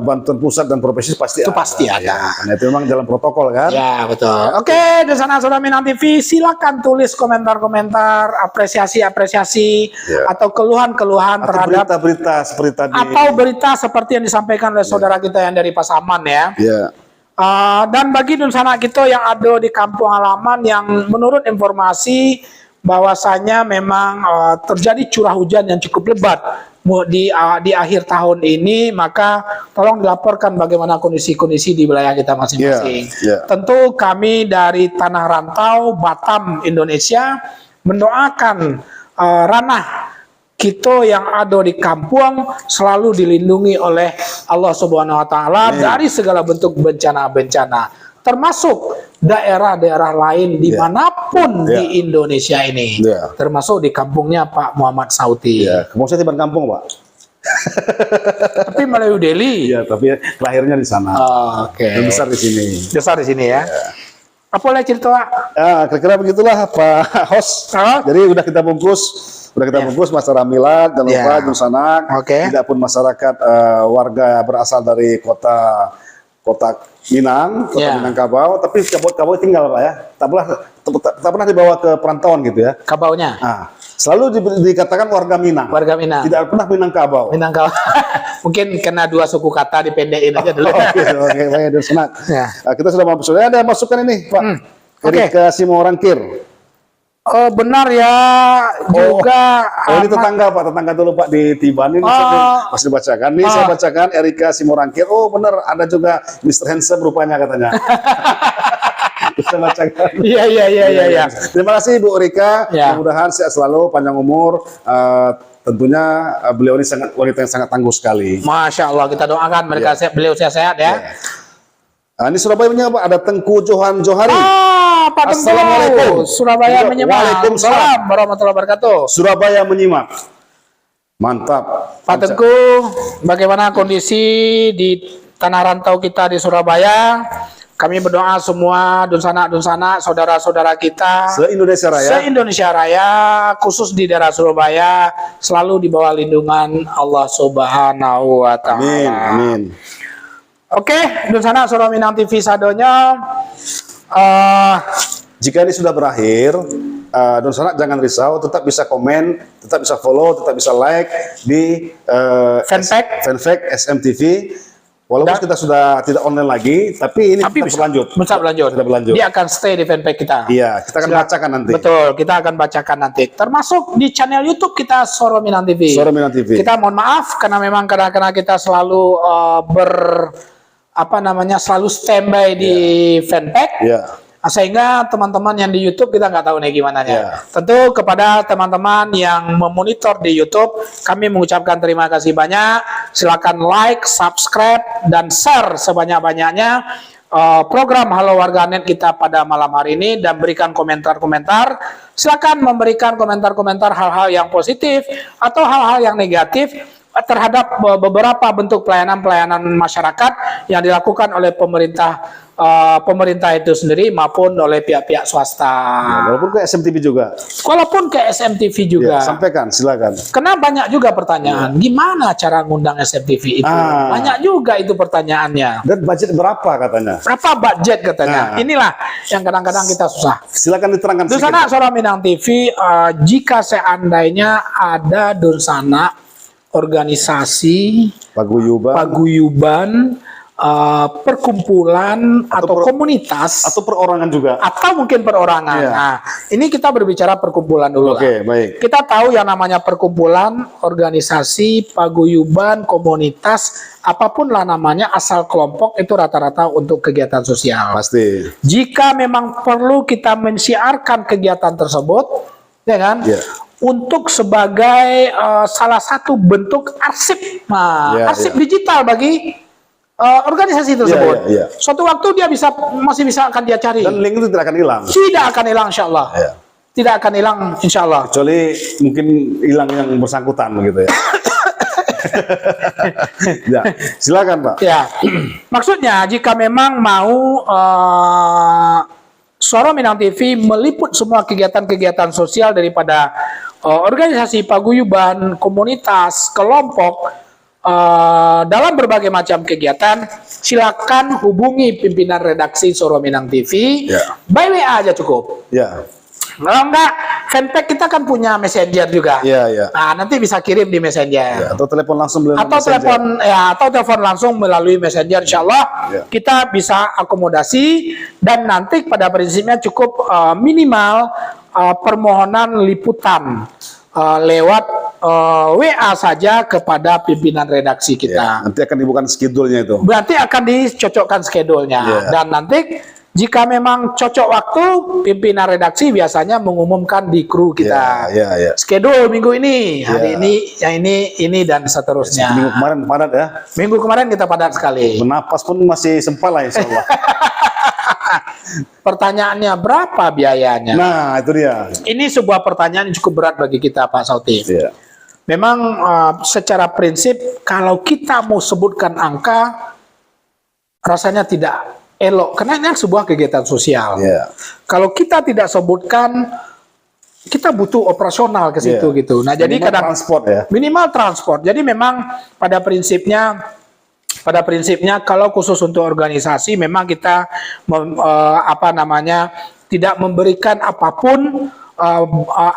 bantuan pusat dan provinsi pasti ada. Ya. Karena itu memang dalam protokol kan. Ya betul. Oke, Donsana Suara Minang TV, silakan tulis komentar-komentar, apresiasi atau keluhan-keluhan terhadap berita-berita seperti tadi. Atau berita seperti yang disampaikan oleh saudara kita yang dari Pasaman ya. Dan bagi Donsana kita yang ada di kampung halaman yang menurut informasi bahwasanya memang terjadi curah hujan yang cukup lebat di akhir tahun ini, maka tolong dilaporkan bagaimana kondisi-kondisi di wilayah kita masing-masing. Tentu kami dari Tanah Rantau Batam Indonesia mendoakan ranah kita yang ada di kampung selalu dilindungi oleh Allah Subhanahu wa taala dari segala bentuk bencana-bencana, termasuk daerah-daerah lain dimanapun di Indonesia ini, termasuk di kampungnya Pak Muhammad Sauti. Kampung saya bukan kampung, Pak. Tapi Melayu Delhi. Iya, tapi lahirnya di sana. Besar di sini. Besar di sini ya. Apa boleh cerita, Pak? Kira-kira begitulah, Pak Host. Jadi udah kita bungkus masalah milad, jangan lupa Donsana. Tidak pun masyarakat warga berasal dari kota Minang, Minangkabau, tapi Kabau tinggal, Pak ya. Tak pernah dibawa ke perantauan gitu ya. Kabaunya. Selalu dikatakan warga Minang. Tidak pernah Minangkabau. Mungkin kena 2 suku kata dipendekin aja dulu. Oke, baik, Donsana. Kita sudah masuk. Ada masukan ini, Pak. Erika Simorangkir. Benar ya, juga. Ini tetangga, Pak. Tetangga dulu, Pak, di Tiban ini masih dibacakan. Ini saya bacakan Erika Simorangkir. Benar, ada juga Mr. Handsome rupanya katanya. Bisa bacakan. Iya. Terima kasih Bu Erika. Mudah-mudahan sehat selalu, panjang umur. Tentunya beliau ini wanita yang sangat tangguh sekali. Masya Allah, kita doakan beliau sehat ya. Ini Surabaya menyapa, ada Tengku Johan Johari. Pak Tengku. Assalamualaikum. Surabaya menyimak. Waalaikumsalam warahmatullahi wabarakatuh. Surabaya menyimak. Mantap. Pak Tengku, bagaimana kondisi di tanah rantau kita di Surabaya? Kami berdoa semua Donsana, saudara-saudara kita se-Indonesia Raya, khusus di daerah Surabaya, selalu di bawah lindungan Allah Subhanahu wa taala. Amin. Oke, Donsana Suara Minang TV sadonya. Jika ini sudah berakhir, Donsana jangan risau, tetap bisa komen, tetap bisa follow, tetap bisa like di fanpage SMTV. Walaupun kita sudah tidak online lagi, tapi ini tetap berlanjut. Dia akan stay di fanpage kita. Iya, kita akan bacakan nanti. Betul, kita akan bacakan nanti. Termasuk di channel YouTube kita Suara Minang TV. Kita mohon maaf karena memang kadang-kadang kita selalu selalu standby di fanpage. Sehingga teman-teman yang di YouTube kita nggak tahu nih gimana ya. Tentu kepada teman-teman yang memonitor di YouTube, kami mengucapkan terima kasih banyak. Silakan like, subscribe, dan share sebanyak-banyaknya program Halo Warganet kita pada malam hari ini, dan berikan komentar-komentar. Silakan memberikan komentar-komentar hal-hal yang positif atau hal-hal yang negatif. terhadap beberapa bentuk pelayanan-pelayanan masyarakat yang dilakukan oleh pemerintah itu sendiri maupun oleh pihak-pihak swasta. Ya, walaupun ke SMTV juga. Walaupun ke SMTV juga. Ya, sampaikan, silakan. Karena banyak juga pertanyaan, gimana cara ngundang SMTV itu? Banyak juga itu pertanyaannya. Dan budget berapa katanya? Berapa budget katanya? Inilah yang kadang-kadang kita susah. Silakan diterangkan. Di sana Suara Minang TV, jika seandainya ada dursana organisasi paguyuban, perkumpulan atau komunitas atau perorangan juga, atau mungkin perorangan. Ya. Nah, ini kita berbicara perkumpulan dulu. Oke, baik. Kita tahu yang namanya perkumpulan, organisasi, paguyuban, komunitas, apapun lah namanya, asal kelompok itu rata-rata untuk kegiatan sosial. Pasti. Jika memang perlu kita mensiarkan kegiatan tersebut, ya kan? Ya. Untuk sebagai salah satu bentuk arsip, arsip digital bagi organisasi tersebut. Suatu waktu dia masih bisa akan dia cari. Dan link itu tidak akan hilang. Tidak akan hilang, insya Allah. Tidak akan hilang, insya Allah. Kecuali mungkin hilang yang bersangkutan begitu ya. Ya, silakan Pak. Ya, maksudnya jika memang mau Suara Minang TV meliput semua kegiatan-kegiatan sosial daripada organisasi paguyuban, komunitas, kelompok, dalam berbagai macam kegiatan, silakan hubungi pimpinan redaksi Suara Minang TV. By WA aja cukup. Kalau enggak, fanpage kita kan punya messenger juga. Nah, nanti bisa kirim di messenger. Atau telepon langsung melalui atau telepon langsung melalui messenger. Insya Allah kita bisa akomodasi, dan nanti pada prinsipnya cukup minimal permohonan liputan lewat WA saja kepada pimpinan redaksi kita. Nanti akan dibuka schedule-nya itu. Berarti akan dicocokkan schedule-nya. Dan nanti jika memang cocok waktu, pimpinan redaksi biasanya mengumumkan di kru kita. Schedule minggu ini, hari ini, yang ini dan seterusnya. Minggu kemarin padat ya? Minggu kemarin kita padat sekali. Menapas pun masih sempat lah insya Allah. Pertanyaannya berapa biayanya? Nah, itu dia. Ini sebuah pertanyaan yang cukup berat bagi kita, Pak Sauti. Memang secara prinsip kalau kita mau sebutkan angka, rasanya tidak elok, karena ini sebuah kegiatan sosial. Kalau kita tidak sebutkan, kita butuh operasional ke situ gitu. Nah, jadi transport ya. Minimal transport. Jadi memang pada prinsipnya kalau khusus untuk organisasi memang kita tidak memberikan apapun,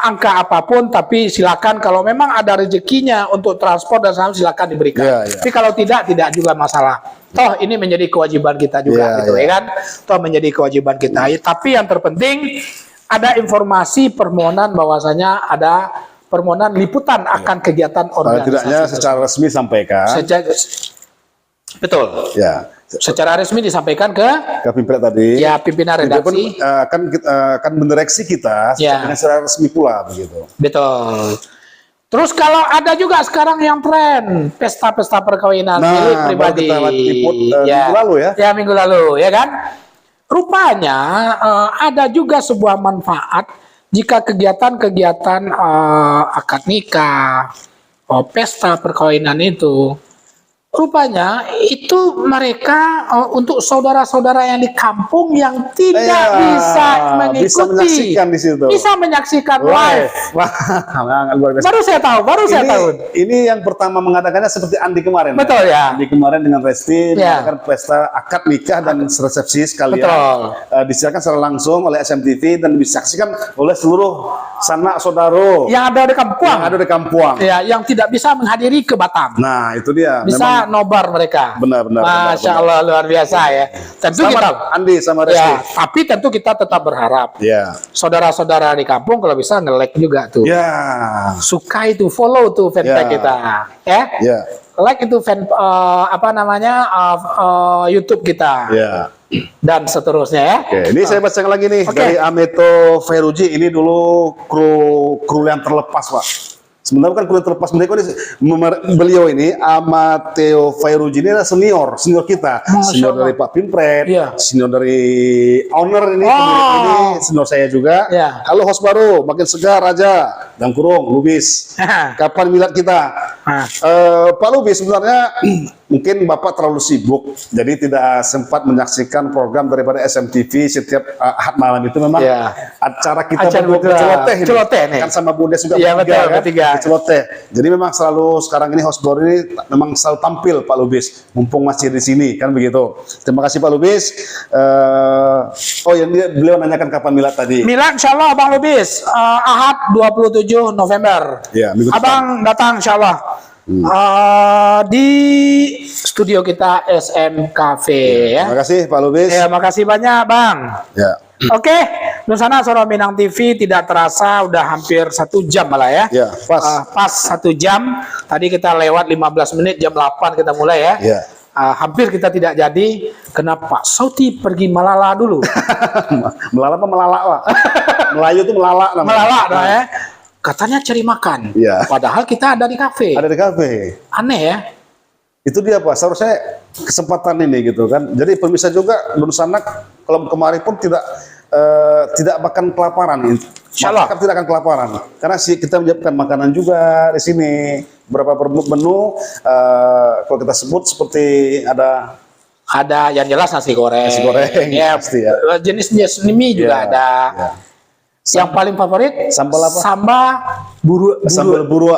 angka apapun, tapi silakan kalau memang ada rezekinya untuk transport dan saham silakan diberikan. Tapi kalau tidak juga masalah. Toh ini menjadi kewajiban kita juga gitu ya kan. Toh menjadi kewajiban kita. Tapi yang terpenting ada informasi permohonan bahwasanya ada permohonan liputan akan kegiatan organisasi. Tidaknya secara resmi sampaikan. Betul. Secara resmi disampaikan ke pimpinan tadi. Ya, pimpinan redaksi. Akan mendireksi kita secara resmi pula begitu. Betul. Terus kalau ada juga sekarang yang tren pesta-pesta perkawinan milik pribadi. Minggu lalu ya. Ya, minggu lalu ya kan. Rupanya ada juga sebuah manfaat jika kegiatan-kegiatan akad nikah, pesta perkawinan itu, rupanya itu mereka untuk saudara-saudara yang di kampung yang tidak bisa mengikuti, bisa menyaksikan di situ, bisa menyaksikan live. Baru saya tahu. Ini yang pertama mengatakannya seperti Andi kemarin. Betul ya. Andi kemarin dengan Resti mengadakan pesta akad nikah dan resepsi sekalian. Disiarkan secara langsung oleh SMTV dan disaksikan oleh seluruh sanak saudara yang ada di kampung. Ya, yang tidak bisa menghadiri ke Batam. Nah, itu dia. Bisa nobar mereka. Benar. Masya Allah, luar biasa ya. Tentu kita, Andi sama Resti. Ya, tapi tentu kita tetap berharap. Saudara-saudara di kampung kalau bisa nge-like juga tuh. Suka itu, follow tuh fanpage kita. Like itu YouTube kita. Dan seterusnya ya. Ini saya baca lagi nih dari Ameto Feruji. Ini dulu kru yang terlepas, Pak. Sebenarnya kan kuliah terlepas mereka ini, beliau ini Amateo Fairuji ini adalah senior kita, senior dari Pak Pimpret, senior dari owner ini, ini senior saya juga. Halo host baru, makin segar aja, dan kurung Lubis. Kapan milad kita? Pak Lubis sebenarnya mungkin Bapak terlalu sibuk, jadi tidak sempat menyaksikan program daripada SMTV setiap Ahad malam itu. Memang acara kita celoteh nih. Kan sama Bunda juga bertiga. Celoteh. Jadi memang selalu sekarang ini host baru ini memang selalu tampil Pak Lubis, mumpung masih di sini kan begitu. Terima kasih Pak Lubis. Oh ya, beliau nanyakan kapan milad tadi. Milad insya Allah Bang Lubis, Ahad 27 November. Ya, Abang datang insya Allah. Di studio kita SM Cafe ya. Terima kasih Pak Lubis. Ya, makasih banyak Bang. Ya. Oke, Nusana Suara Minang TV tidak terasa udah hampir 1 jam malah ya. Ya, pas. Pas 1 jam. Tadi kita lewat 15 menit, jam 8 kita mulai ya. Ya. Hampir kita tidak jadi. Kenapa? Sauti pergi Malala dulu. Melala apa melala Pak? Melayu itu melala namanya. Melala ya. Katanya cari makan. Ya. Padahal kita ada di kafe. Ada di kafe. Aneh ya. Itu dia Pak, seharusnya kesempatan ini gitu kan. Jadi pemirsa juga Nusana kalau kemarin pun tidak makan kelaparan. Insyaallah tidak akan kelaparan. Karena kita menyiapkan makanan juga di sini. Beberapa menu kalau kita sebut seperti ada yang jelas nasi goreng. Nasi goreng ya, pasti ya. Jenis-jenis mie juga ada. Ya. Yang paling favorit sambal apa? Sambal buru.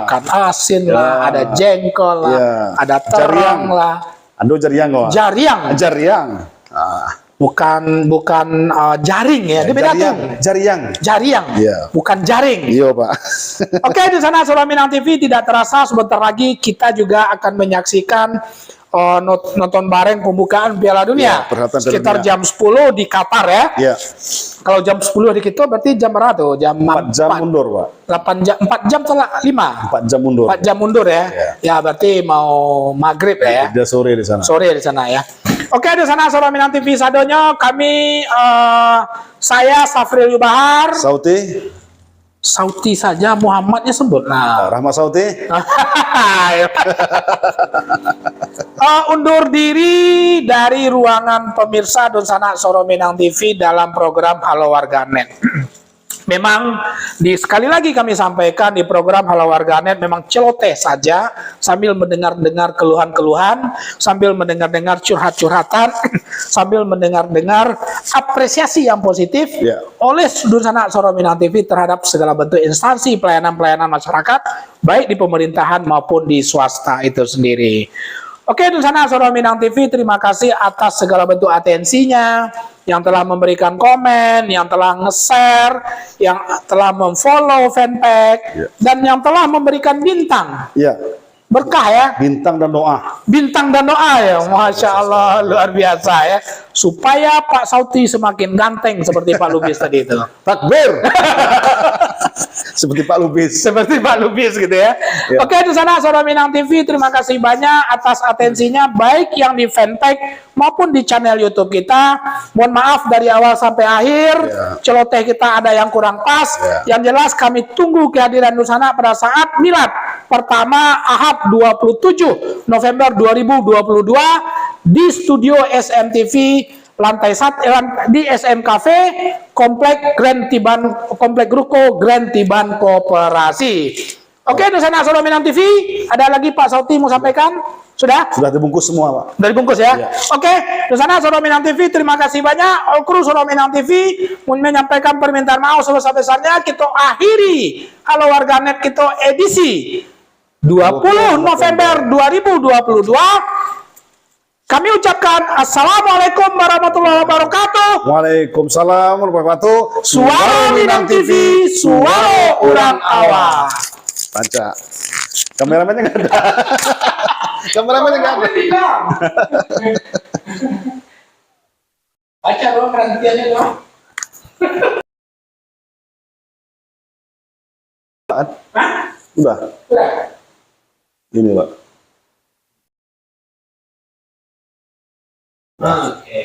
Ikan asin lah, ada jengkol lah, ada terang lah. Ando jariang kok. Jariang. Bukan jaring ya, dia beda tuh. Jariang. Bukan jaring. Iya Pak. Oke, di sana Suara Minang TV tidak terasa sebentar lagi kita juga akan menyaksikan nonton bareng pembukaan Piala Dunia. Sekitar jam 10 di Qatar ya. Iya. Kalau jam 10 di kita berarti jam berapa tuh? Jam 4 jam mundur, Pak. 4 jam setelah 5. 4 jam mundur. 4 jam mundur ya. Ya berarti mau maghrib ya. Dia sore di sana. Sore di sana ya. Oke, di sana Suara Minang TV Sadonyo, kami saya Safril Bahar. Sauti saja Muhammadnya sebut. Nah, Rahmat Sauti. Undur diri dari ruangan pemirsa Donsana Suara Minang TV dalam program Halo Warganet. Memang sekali lagi kami sampaikan di program Halo Warganet memang celoteh saja sambil mendengar-dengar keluhan-keluhan, sambil mendengar-dengar curhat-curhatan, sambil mendengar-dengar apresiasi yang positif oleh Donsana Suara Minang TV terhadap segala bentuk instansi pelayanan-pelayanan masyarakat baik di pemerintahan maupun di swasta itu sendiri. Oke, Donsana Suara Minang TV, terima kasih atas segala bentuk atensinya, yang telah memberikan komen, yang telah nge-share, yang telah memfollow fanpage, dan yang telah memberikan bintang. Berkah ya. Bintang dan doa. Bintang dan doa ya, Masya Allah, luar biasa ya. Supaya Pak Sauti semakin ganteng seperti Pak Lubis tadi itu. Takbir. Seperti Pak Lubis. Seperti Pak Lubis gitu ya. Oke, di sana Suara Minang TV, terima kasih banyak atas atensinya, baik yang di fanpage maupun di channel YouTube kita. Mohon maaf dari awal sampai akhir, celoteh kita ada yang kurang pas. Yang jelas kami tunggu kehadiran Donsana pada saat milad pertama Ahad 27 November 2022 di studio SMTV lantai 1 di SM Cafe Komplek Ruko Grand Tiban Koperasi. Oke, Donsana Suara Minang TV, ada lagi Pak Sauti mau sampaikan? Sudah? Sudah dibungkus semua, Pak. Sudah dibungkus ya? Oke, Donsana Suara Minang TV, terima kasih banyak. All kru Suara Minang TV menyampaikan permintaan maaf sebesar-besarnya. Kita akhiri Halo Warganet kita edisi 20 November 2022. Kami ucapkan Assalamualaikum warahmatullahi wabarakatuh. Waalaikumsalam warahmatullahi wabarakatuh. Suara Minang TV, suara orang awal. Baca. Kameramennya nggak ada. Kameramennya nggak ada. Baca dong perhatiannya dong. Udah. Ini, Pak. Oke.